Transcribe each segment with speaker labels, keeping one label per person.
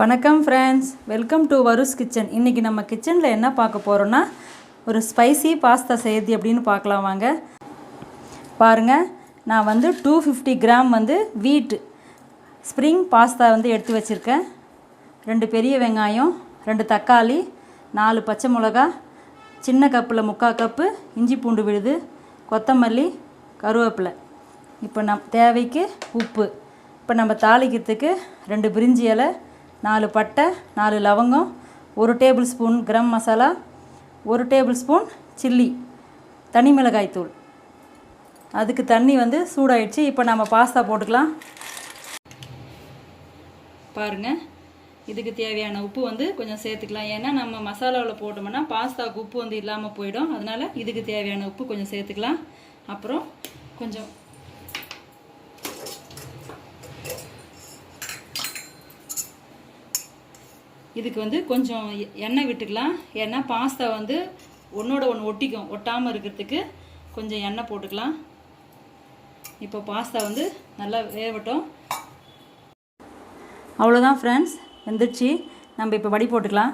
Speaker 1: வணக்கம் friends, welcome to வருஸ் kitchen. இன்றைக்கி நம்ம கிச்சனில் என்ன பார்க்க போகிறோன்னா ஒரு ஸ்பைசி பாஸ்தா செய்யுது அப்படின்னு பார்க்கலாம் வாங்க. பாருங்கள், நான் 250 கிராம் வீட் ஸ்ப்ரிங் பாஸ்தா எடுத்து வச்சுருக்கேன். 2 பெரிய வெங்காயம், 2 தக்காளி, 4 பச்சை மிளகா, சின்ன கப்பில் 3/4 கப்பு இஞ்சி பூண்டு விழுது, கொத்தமல்லி, கருவேப்பிலை. இப்போ தேவைக்கு உப்பு. இப்போ நம்ம தாளிக்கிறதுக்கு 2 பிரிஞ்சி இலை, 4 பட்டை, 4 லவங்கம், 1 table spoon garam masala, 1 table spoon chilli தனி மிளகாய் தூள். அதுக்கு தண்ணி சூடாயிடுச்சு. இப்போ நம்ம பாஸ்தா போட்டுக்கலாம். பாருங்கள், இதுக்கு தேவையான உப்பு கொஞ்சம் சேர்த்துக்கலாம். ஏன்னா நம்ம மசாலாவில் போட்டோம்னா பாஸ்தாவுக்கு உப்பு இல்லாமல் போயிடும். அதனால் இதுக்கு தேவையான உப்பு கொஞ்சம் சேர்த்துக்கலாம். அப்புறம் கொஞ்சம் இதுக்கு கொஞ்சம் எண்ணெய் விட்டுக்கலாம். ஏன்னா பாஸ்தா ஒன்றோட ஒன்று ஒட்டாமல் இருக்கிறதுக்கு கொஞ்சம் எண்ணெய் போட்டுக்கலாம். இப்போ பாஸ்தா நல்லா வேகட்டும். அவ்வளோதான் ஃப்ரெண்ட்ஸ், வெந்துடுச்சு. நம்ம இப்போ வடி போட்டுக்கலாம்.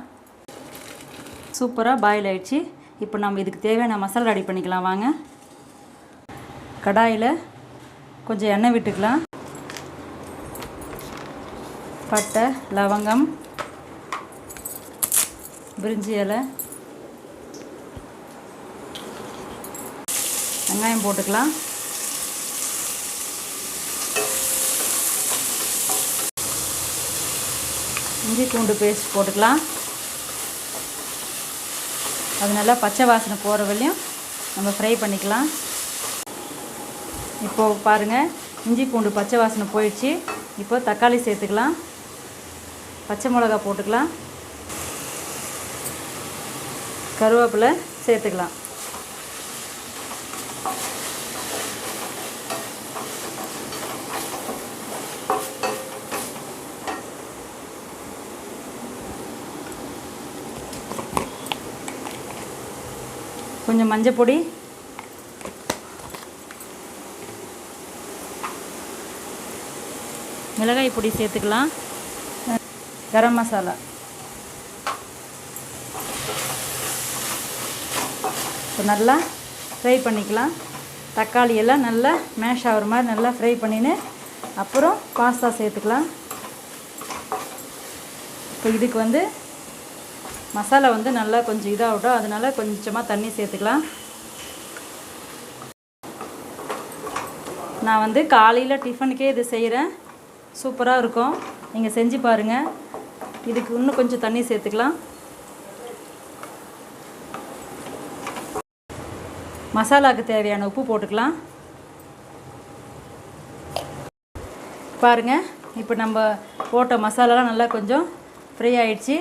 Speaker 1: சூப்பராக பாயில் ஆகிடுச்சு. இப்போ நம்ம இதுக்கு தேவையான மசாலா ரெடி பண்ணிக்கலாம் வாங்க. கடாயில் கொஞ்சம் எண்ணெய் விட்டுக்கலாம். பட்டை, லவங்கம், பிரிஞ்சி இலை, வெங்காயம் போட்டுக்கலாம். இஞ்சி பூண்டு பேஸ்ட் போட்டுக்கலாம். அது நல்லா பச்சை வாசனை போகிற வரையும் நம்ம ஃப்ரை பண்ணிக்கலாம். இப்போது பாருங்கள், இஞ்சி பூண்டு பச்சை வாசனை போயிடுச்சு. இப்போ தக்காளி சேர்த்துக்கலாம். பச்சை மிளகா போட்டுக்கலாம். கருவேப்பிலை சேர்த்துக்கலாம். கொஞ்சம் மஞ்சள் பொடி, மிளகாய் பொடி சேர்த்துக்கலாம். கரம் மசாலா. இப்போ நல்லா ஃப்ரை பண்ணிக்கலாம். தக்காளி எல்லாம் நல்லா மேஷ் ஆகிற மாதிரி நல்லா ஃப்ரை பண்ணின்னு அப்புறம் பாஸ்தா சேர்த்துக்கலாம். இப்போ இதுக்கு மசாலா நல்லா கொஞ்சம் இதாகட்டும். அதனால கொஞ்சமாக தண்ணி சேர்த்துக்கலாம். நான் காலையில் டிஃபனுக்கே இது செய்கிறேன். சூப்பராக இருக்கும். நீங்கள் செஞ்சு பாருங்கள். இதுக்கு இன்னும் கொஞ்சம் தண்ணி சேர்த்துக்கலாம். மசாலாவுக்கு தேவையான உப்பு போட்டுக்கலாம். பாருங்கள், இப்போ நம்ம போட்ட மசாலாலாம் நல்லா கொஞ்சம் ஃப்ரை ஆகிடுச்சு.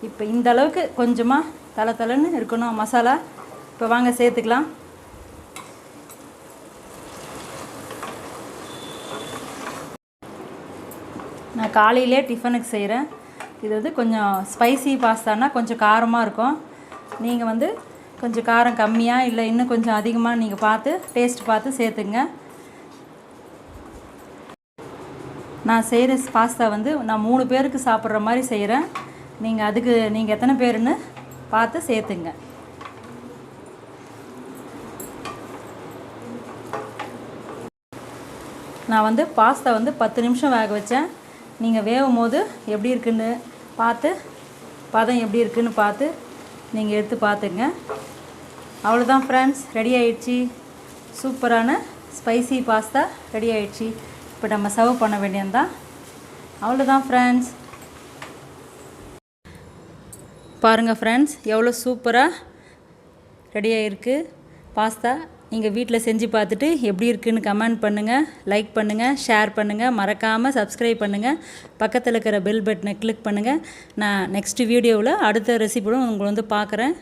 Speaker 1: இப்போ இந்த அளவுக்கு கொஞ்சமாக தளன்னு இருக்கணும் மசாலா. இப்போ வாங்க சேர்த்துக்கலாம். நான் காலையிலே டிஃபனுக்கு செய்கிறேன். இது கொஞ்சம் ஸ்பைசி பாஸ்தானா கொஞ்சம் காரமாக இருக்கும். நீங்கள் கொஞ்சம் காரம் கம்மியாக இல்லை இன்னும் கொஞ்சம் அதிகமாக நீங்கள் பார்த்து டேஸ்ட் பார்த்து சேர்த்துங்க. நான் செய்கிற பாஸ்தா நான் 3 பேருக்கு சாப்பிட்ற மாதிரி செய்கிறேன். நீங்கள் எத்தனை பேருன்னு பார்த்து சேர்த்துங்க. நான் பாஸ்தா 10 நிமிஷம் வேக வச்சேன். நீங்கள் வேகும் போது எப்படி இருக்குன்னு பார்த்து, பதம் எப்படி இருக்குன்னு பார்த்து நீங்கள் எடுத்து பார்த்துங்க. அவ்வளோதான் ஃப்ரெண்ட்ஸ், ரெடி ஆகிடுச்சி. சூப்பரான ஸ்பைசி பாஸ்தா ரெடி ஆகிடுச்சி. இப்போ நம்ம சர்வ் பண்ண வேண்டியதுதான். அவ்வளோதான் ஃப்ரெண்ட்ஸ். பாருங்கள் ஃப்ரெண்ட்ஸ், எவ்வளோ சூப்பராக ரெடி ஆகிருக்கு பாஸ்தா. நீங்கள் வீட்டில் செஞ்சு பார்த்துட்டு எப்படி இருக்குன்னு கமெண்ட் பண்ணுங்கள், லைக் பண்ணுங்கள், ஷேர் பண்ணுங்கள், மறக்காமல் சப்ஸ்கிரைப் பண்ணுங்கள். பக்கத்தில் இருக்கிற பெல் பட்டனை கிளிக் பண்ணுங்கள். நான் நெக்ஸ்ட் வீடியோவில் அடுத்த ரெசிபியோடு உங்களை பார்க்குறேன்.